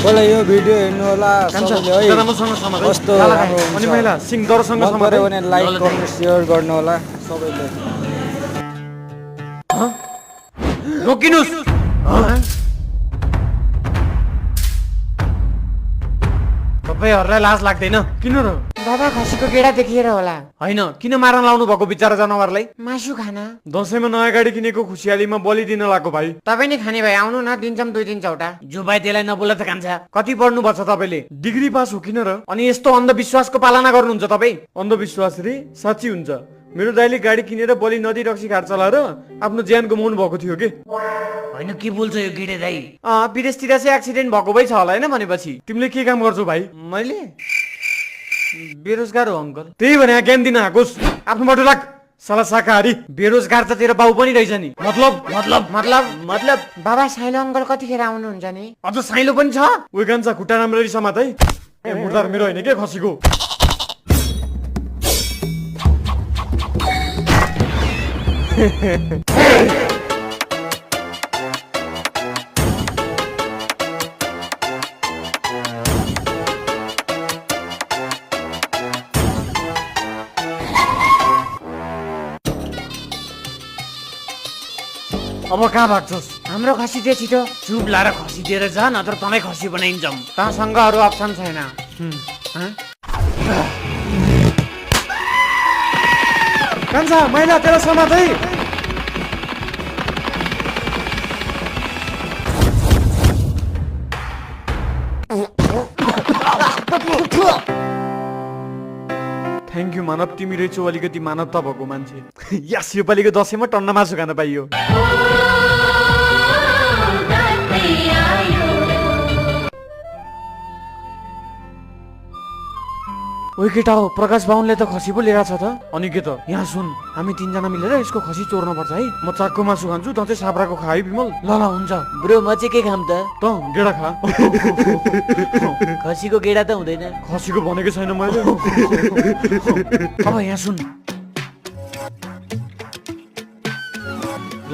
मलाई यो भिडियो हेर्नु होला सबैले है कस्तो अनि महिला सिंह दरसँग मन पर्यो भने लाइक कमेन्ट शेयर गर्नु होला सबैले रोकिनुस् तपाईहरुलाई लाज लाग्दैन किन र बाबा खसीको गेडा देखिएर होला हैन किन मार्न लाउनु भएको बिचारा जनावरलाई मासु खान दशैंमा नयाँ गाडी किनेको खुसियालीमा बलि दिन लाग्यो भाइ तपाई नै खाने भाइ आउनु न दिन्छम 2-3 चौटा जो भाइ त्यसलाई नबोला त कान्छ कति पढ्नु पर्छ तपाईले डिग्री पास हो किन र अनि यस्तो अन्धविश्वासको पालना गर्नुहुन्छ तपाई अन्धविश्वास रे साच्चै हुन्छ मेरो दाइले गाडी किनेर बलि नदी रक्सी घाट चलाएर आफ्नो ज्यान गुमाउनु भएको थियो के हैन के बोल्छ यो गेडे दाइ विदेशतिर चाहिँ एक्सिडेन्ट भएको भइ छ होला हैन भनेपछि तिमीले के काम गर्छौ भाइ मैले बेरोजगार हो अंकल त्यही भने ज्ञान दिन आकोस् आफ्नो बाटो लाग साला शाकाहारी बेरोजगार त तेरो बाउ पनि रहेछ नि मतलब बाबा साइलो अंकल कतिखेर आउनुहुन्छ नि अझ साइलो पनि छ उही कान्छ खुट्टा राम्ररी समात है ए मुर्दार मेरो हैन के खसीको अब कहाँ भाग्छस् हाम्रो खसी दे छिटो चुप लाएर खसी दिएर जा नत्र तँलाई खसी बनाइन्छम तँसँग अरु अप्सन छैन कान्छा महिला तेरो समात है थ्याङ्क यू मानव तिमी रहेछौ अलिकति मानवता भएको मान्छे यस योपालिको दशैंमा टन्न मासु खान पाइयो ओइ केटा हो प्रकाश बाहुनले त खसी पो लिएर छ त अनि के त यहाँ सुन हामी 3 जना मिलेर यसको खसी चोर्न पर्छ है म चाकको मासु खान्छु त चाहिँ साब्राको खा है विमल ल ल हुन्छ ब्रो म चाहिँ के खाम त गेडा खा खसीको गेडा त हुँदैन खसीको भनेको छैन मैले अब यहाँ सुन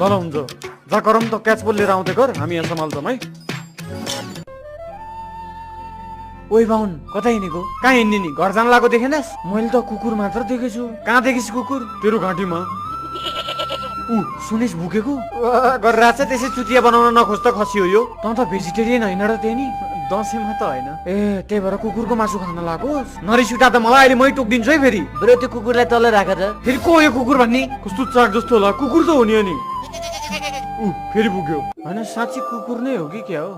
ल ल हुन्छ जा करम त क्याच बल लिएर आउँदै गर हामी यहाँ सम्हाल्छौँ है ओइ बाहुन कता हिँडेको कहाँ हिँड्ने नि घर जान लागेको देखेनस् मैले त कुकुर मात्र देखेछु कहाँ देखिस् कुकुर तेरो घाँटीमा सुनिस् भुकेको गरेर छ त्यसै चुतिया बनाउन नखोज त खसी हो यो त त भेजिटेरियन हैन र त्यही नि दशैंमा त हैन ए त्यही भएर कुकुरको मासु खान लागोस् नरिसुटा त मलाई अहिले मै टोक्दिन्छु है फेरि ब्रो त्यो कुकुरलाई तल राख त फेरि को यो कुकुर भन्ने कस्तो चाक जस्तो होला कुकुर त हो नि अनि फेरि भुक्यो हैन साँच्चै कुकुर नै हो कि क्या हो